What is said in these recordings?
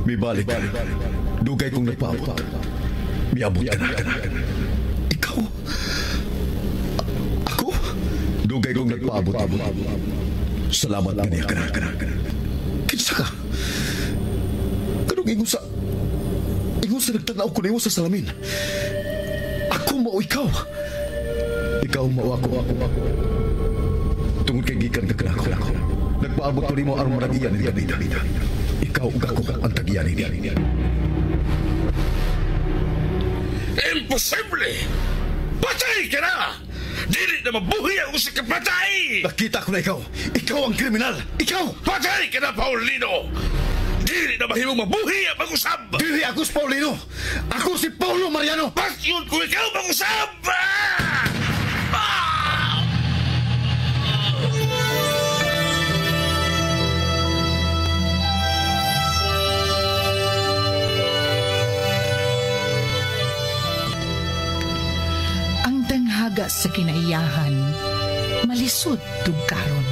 Mibalik ka. Dugay kong nagpaabot. Miabot ka na. Ikaw? Ako? Dugay kong nagpaabot. Salamat ka niya. Kinsa ka? Kanong ingon sa nagtanaw ko na sa salamin. Ako mao ikaw. Ikaw mao ako. Tungod kay gikan ka kanako. Nagpaabot ko nimo aron maragiyan ni Ganida. Ikaw ug ako ang tagyan ni. Imposible! Patay ka na! Dili na mabuhi ang usa ka patay! Nakita ko na ikaw. Ikaw ang kriminal. Ikaw! Patay ka na, Paulino! Dili na mahimong mabuhi ang pag-usab! Dili ako si Paulino. Ako si Paulo Mariano. Pasyon ko ikaw pag-usab! Sa kinaiyahan, malisod tugkaron.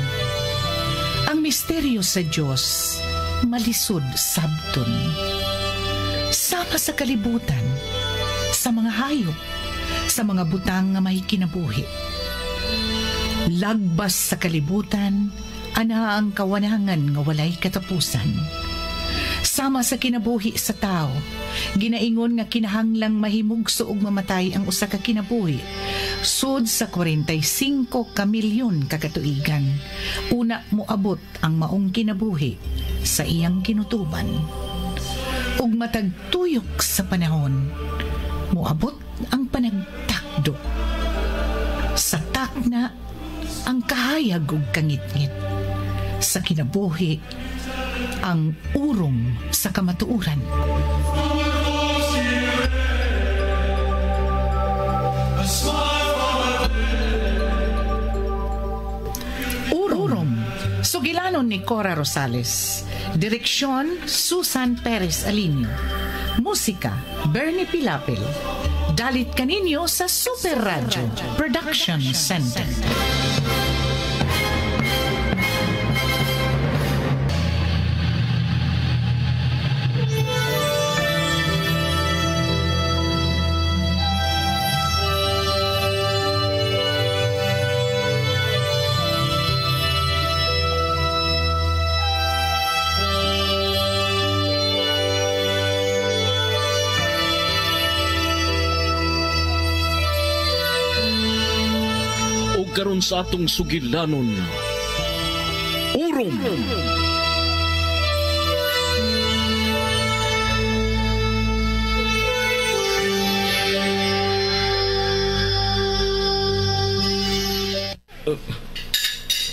Ang misteryo sa Diyos, malisod sabton. Sama sa kalibutan, sa mga hayop, sa mga butang nga may kinabuhi. Lagbas sa kalibutan, ana ang kawanangan nga walay katapusan. Sama sa kinabuhi sa tao, ginaingon nga kinahanglang mahimugso og mamatay ang usa ka kinabuhi. Sud sa 45 ka milyon kakatuigan, una moabot ang maong kinabuhi sa iyang kinutuban. Ug matagtuyok sa panahon, moabot ang panagtakdo. Sa takna, ang kahayag ug kangitngit. Sa kinabuhi, ang urong sa kamatuuran. Urong, sugilanon ni Cora Rosales. Direksyon, Susan Perez Alinio. Musika, Bernie Pilapil. Dalit kaninyo sa Super Radio Production Center. Karon sa atong sugilanon, urong.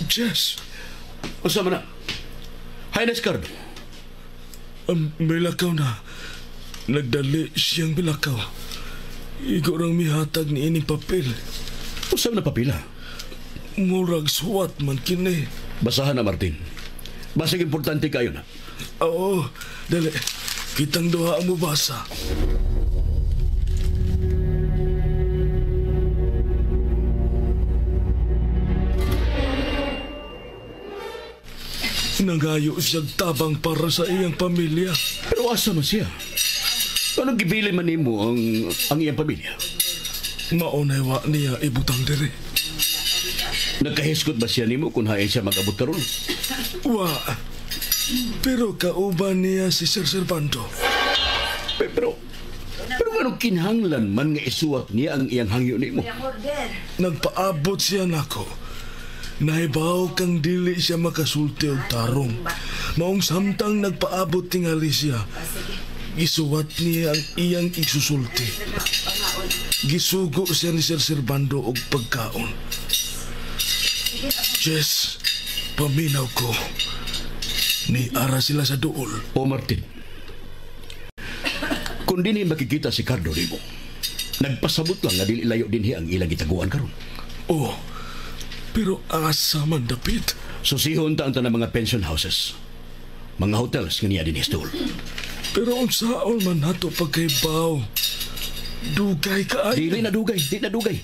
Jess, Usama na. Highness Card. Milakaw na. Nagdali siyang milakaw. Igorang mihatag ni ining papel. Usama na papila. Murag suwat man kini. Basahan na, Martin. Basig importante kayo na. Oo, dali. Kitang duha ang mubasa. Nangayo siyang tabang para sa iyang pamilya. Pero asa man siya? Anong gibili man nimo ang iyang pamilya? Maunaywa niya ibutang diri. Nagkahiskot ba siya nimo kung hain siya mag-abot karon? Wa. Pero kauban niya si Sir Servando. Pero anong kinahanglan man nga isuwat niya ang iyang hangyo nimo? Nagpaabot siya nako. Nahibaw kang dili siya makasulti og tarong. Maong samtang nagpaabot tingali siya. Gisuwat niya ang iyang isusulti. Gisugo siya ni Sir Servando og pagkaon. Jess, paminaw ko. Ni ara sila sa duol. O Martin, kung din makikita si Cardo nimo, nagpasabot lang nga dili layo dinhi ang ilang gitaguan karon. Oh, pero asa man dapit? Susihon ta ang tanang mga pension houses, mga hotels nga niya dinhi stool. Pero unsaon man nato pagkaibaw? Dugay ka ay. Di na dugay.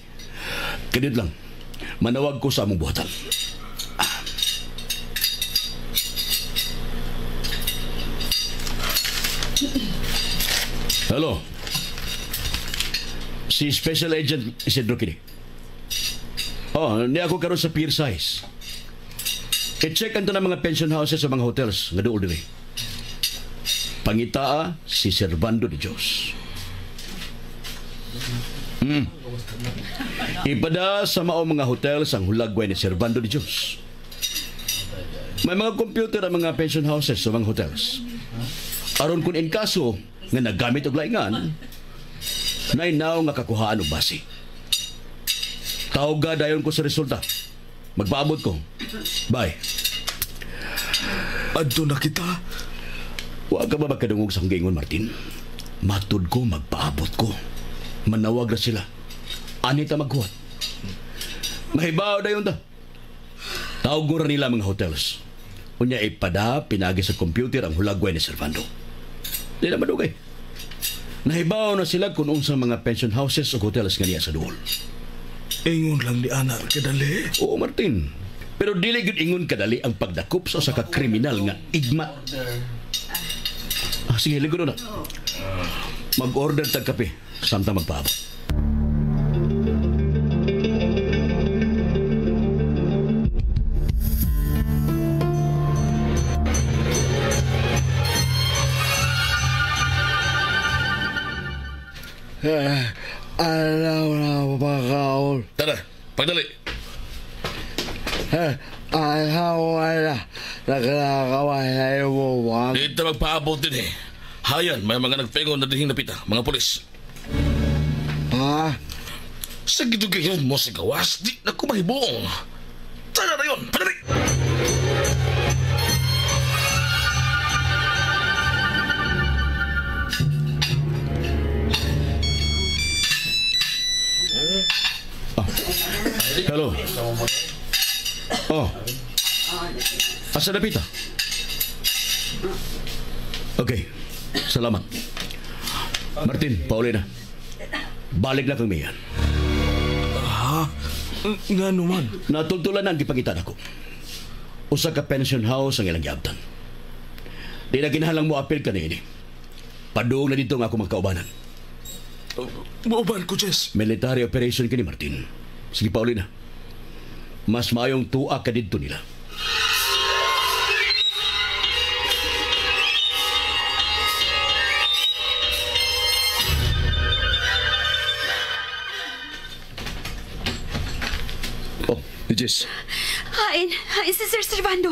Kadid lang, manawag ko sa among buhatan. Hello. Si Special Agent Isidro kini. Oh, ni ako karon sa Pier Size. I-check anto na mga pension houses sa mga hotels nga duol diri. Pangitaa si Servando de Dios. Ipada sa mao mga hotels ang hulagway ni Servando de Dios. May mga computer ang mga pension houses sa mga hotels. Aron kung in kaso nga nagamit og laingan, nainaw nga kakuhaan og base. Tawga dayon ko sa resulta. Magpaabot ko. Bye. Adto na kita. Wa ka ba magkadungog sa gingon, Martin? Matud ko, magpaabot ko. Manawag na sila. Anita maghuwat. Mahibaw dayon ta. Tawag nila mga hotels. Unya ipada pinagi sa computer ang hulagway ni Servando. Di na madugay. Nahibaw na sila kung unsang mga pension houses o hotels nga niya sa duol. Ingon lang ni anak kadali. Oo, Martin. Pero dili gyud ingon kadali ang pagdakop sa usa ka kriminal nga igma. Sige, ligo na. Mag-order tag kape samtang magpaabot. Alaw na pagkaon. Tara, pagdali. Alaw na nagkakaway na yung buwan. Dito magpaabot din eh. Hayan, may mga nagpengon na dihing napita, mga pulis. Ha? Sa gitugigyan mo sa gawas, di na kumahibong. Tara na yun, padali! Hello. Oh. Asa na pita? Okay. Salamat. Martin, pauli na. Balik na kang miyan. Ha? Nga naman. Natultulan ang gipangitan ako. Usa ka pension house ang ilang giabtan. Di na kinahalang mo apel ka na ini. Paduong na dito nga ako magkaubanan. Buuban ko, Jess. Military operation kini, Martin. Sige, pauli na. Mas maayong tuwa ka dito nila. Oh, Jess. Hain si Sir Servando.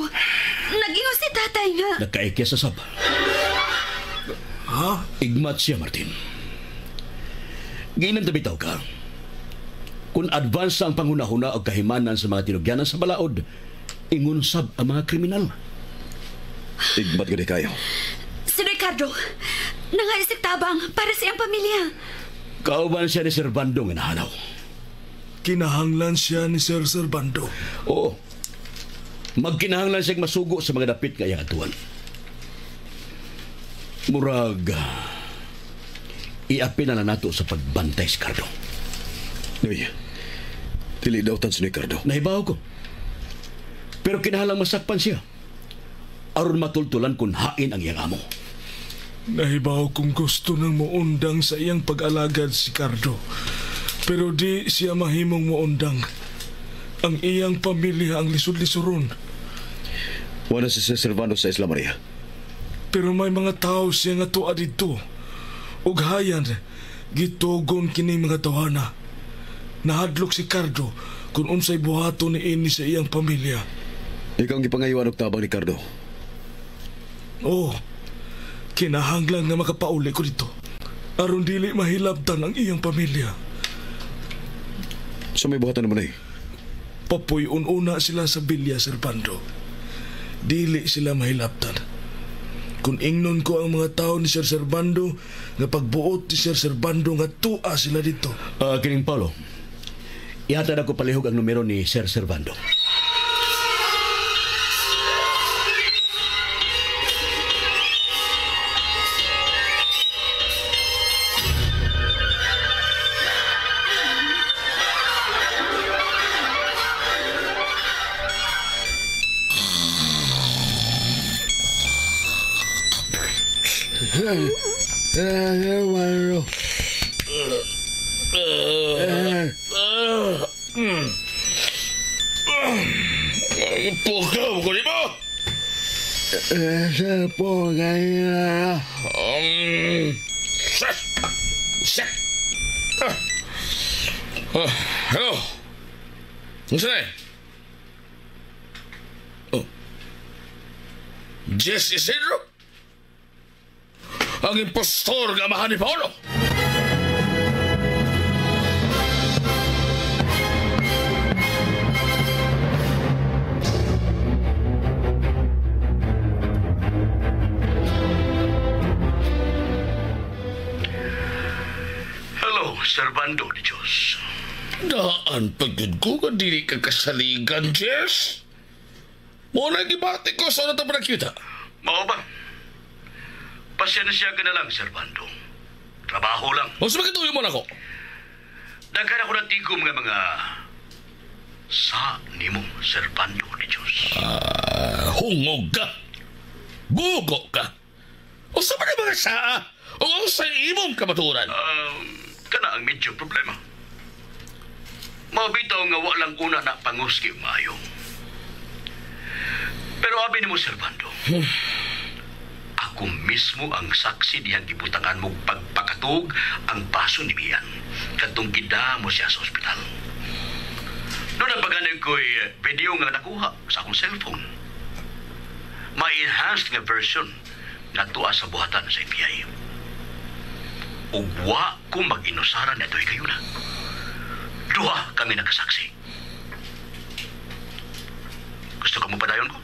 Nag-ingon si tatay nga. Nagkaikya sa sab. Ha? Igmat siya, Martin. Giinan bitaw ka. Kung advance ang panghunahuna o kahimanan sa mga tinugyanan sa balaod, ingunsab ang mga kriminal. Igmat gani kayo. Si Ricardo, nangaisip tabang para sa iyang pamilya. Kauban siya ni Servando nga nahanaw. Kinahanglan siya ni Sir Servando. Oo. Magkinahanglan siyang masugo sa mga dapit nga iyang atuan. Murag, iapin na nato sa pagbantay si Cardo. Uy, dili daw tan si Ricardo. Nahibaw ko. Pero kinahanglang masakpan siya. Aron matultulan kung hain ang iyang amo. Nahibaw kung gusto nang muundang sa iyang pag-alagad si Cardo. Pero di siya mahimong muundang. Ang iyang pamilya ang lisod-lisuron. Wala si Sir Servando sa Isla Maria. Pero may mga tao siya nga tuwa dito. Ug hayan, gitugon kini mga tawana. Nahadlok si Cardo kung unsay buhato ni ini sa iyang pamilya. Ikaw ang gipangayuan og tabang ni Cardo. Oh, kinahanglan nga makapauli ko dito. Aron dili mahilabtan ang iyang pamilya. So may buhatan naman eh. Papuy-una sila sa Villa Servando. Dili sila mahilabtan. Kung ingnon ko ang mga tao ni Sir Servando, nga pagbuot ni Sir Servando nga tua sila dito. Kining Paulo, ihatad ako palihog ang numero ni Sir Servando. Servando. Pukaw ko, di ba? Serpo ganyan. Shit! Shit! Hello? Gusto na eh? Oh. Jess Isidro? Ang impostor nga amahan ni Paolo? Servando ni Diyos. Daan pagod ko ka dili ka kasaligan, Jess. Mo na gibati ko sa nata pa nakita. Mao ba? Pasensya ka na lang, Servando. Trabaho lang. O sa makituloy mo na ko? Daghan ako natigom nga mga sa nimo, Servando ni Diyos. Hungog ka. Bugo ka. O sa mga saa? O ang sa imong kamaturan? Kana ang medyo problema. Mabitaw nga walang una na panguski maayo. Pero abi ni mo, Servando, ako mismo ang saksi diyang gibutangan mo pagpakatug ang paso ni Bian kadtong gida mo siya sa ospital. Doon ang paganoy ko'y video nga nakuha sa akong cellphone. Ma-enhanced nga version nga tuwa sa buhatan sa FBI. Ug wa ko mag-inusaran na ito'y kayo na. Duha kami nakasaksi. Gusto ka mo padayon ko?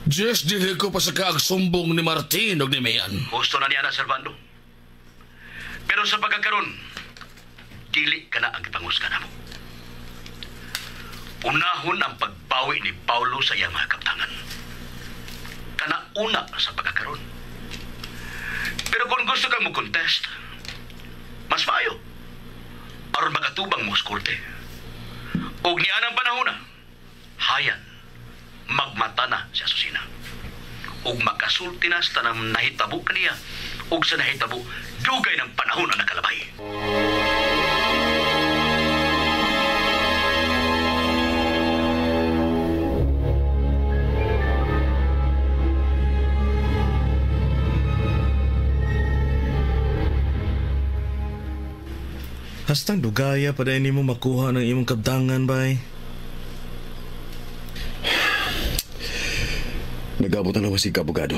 Jess, dili ko pa sa kaagsumbong ni Martin o ni Mayan. Gusto na niya na, Servando. Pero sa pagkakaroon, dili ka na ang ipangusga na mo. Unahon ang pagbawi ni Paulo sa iyang mga kaptangan. Kanauna sa pagkakaroon. Pero kung gusto kang mo contest, mas maayo. Aron makatubang mo sa korte. Og niya ng panahon na, hayan, magmata na si Asusina. Og makasulti na sa tanang nahitabo kaniya. Og sa nahitabo, dugay ng panahon na nakalabay. Hastang dugaya pa dahil mo makuha ng imong kabtangan, bay. Nagabot na naman si abogado.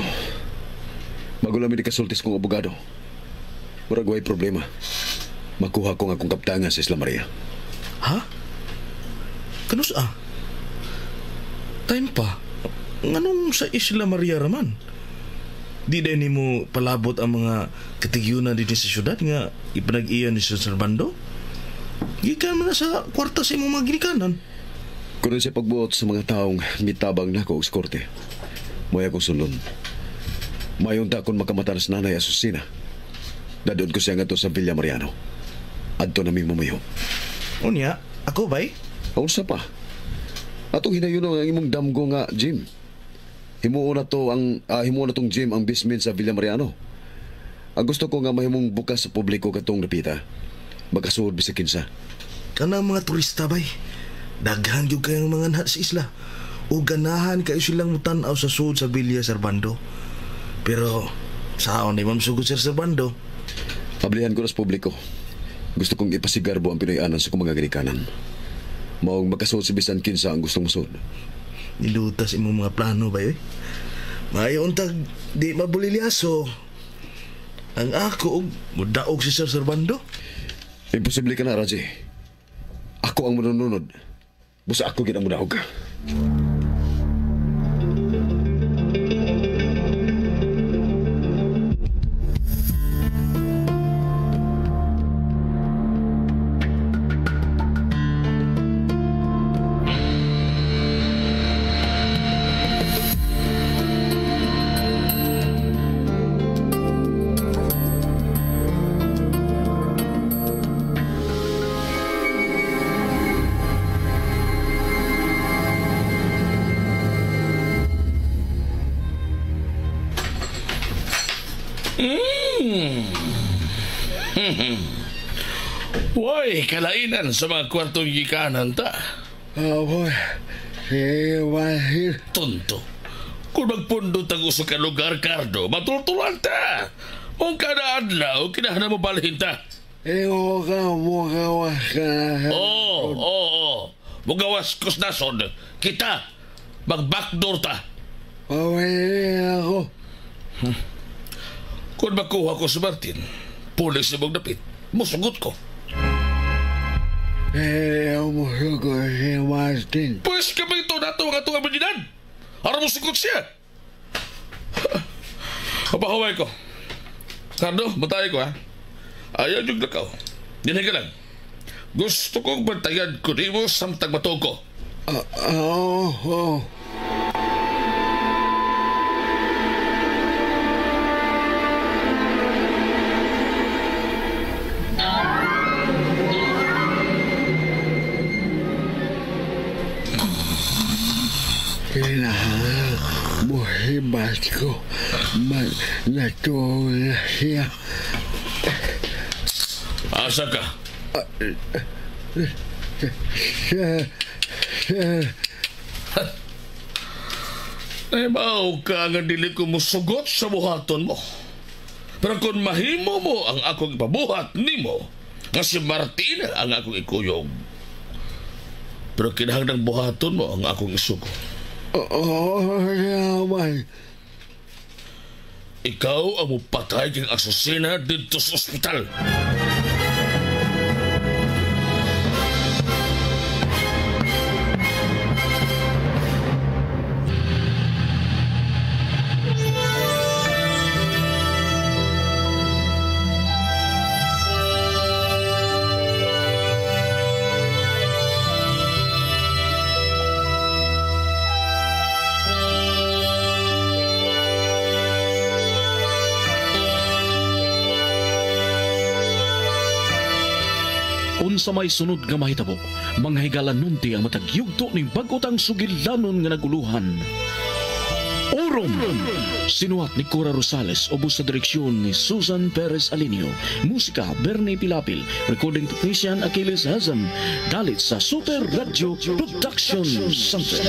Magulami di kasultis kong abogado. Murag way problema. Makuha ko nga kong kaptangan sa Isla Maria. Ha? Kanus Time pa. Nganong sa Isla Maria raman? Di dahil mo palabot ang mga katigyunan dito sa syudad nga ipanag-iyan ni Sir Servando? Gikan mo na sa kwarta sa imong mga ginikanan. Kung siya pagbuot sa mga taong mitabang na ko sa korte, may akong sulon. Mayon ta kung makamata na sa nanay Asusina. Dadod ko siya nga to sa Villa Mariano. Adto na may mamayo. Unya, ako bay? Unsa pa? Atong hinayon ang imong damgo nga gym. Himuon na tong gym ang basement sa Villa Mariano. Ang gusto ko nga mahimong bukas sa publiko katong napita. Magkasuod bisag kinsa. Kanang mga turista bay. Daghan gyud kayong mga nahat sa isla. O ganahan kayo silang mutanaw sa sud sa Villa Servando. Pero saon ni Ma'am Sugod Sir Servando? Pablihan ko na sa publiko. Gusto kong ipasigarbo ang Pinoyanan sa kong mga ginikanan. Maong magkasuod si bisan kinsa ang gustong musod. Nilutas imong mga plano ba eh? Mayon tag di mabulilyaso. Ang ako mudaog si Sir Servando. Imposible ka na, Raji. Ako ang manununod. Busa ako ginang mudaog ka. Way, kalainan sa mga kwartong gikanan ta. Apoy, si Basil. Tonto. Kung magpundot ang uso ka lugar, Cardo, matultulan ta. Kung kada adlaw, kinahana mo balhin ta. Ikaw ka mukawas ka na. Oo. Mugawas kus nasod. Kita, mag-backdoor ta. Pawalin ako. Kung makuha ko si Martin, pulis sa mong dapit, musugot ko. Musugot ko si Martin. Pues kami ito na ito mga tunga bandidan. Para musugot siya. Papahaway ko. Cardo, matay ko ha. Ayaw yung lakaw. Dinig ka lang. Gusto kong bantayan ko di mo samtang matog ko. Oo. Kailangan buhibat ko. Natuwa na siya. Asa ka? Naibaw ka nga dili ko musugot sa buhaton mo. Pero kung mahimo mo ang akong ipabuhat nimo, nga si Martina ang akong ikuyog. Pero kinahanglang buhaton mo ang akong isugo. Oo, naman. Ikaw ang mupatay kang asosina dito sa ospital. Unsa may sunod nga mahitabo, manghigalan nunti ang matagyugto ning bag-otang sugilanon nga naguluhan. Orom! Sinuwat ni Cora Rosales ubos sa direksyon ni Susan Perez Alinio. Musika, Bernie Pilapil. Recording technician, Achilles Hazam. Dalit sa Super Radio Production Center.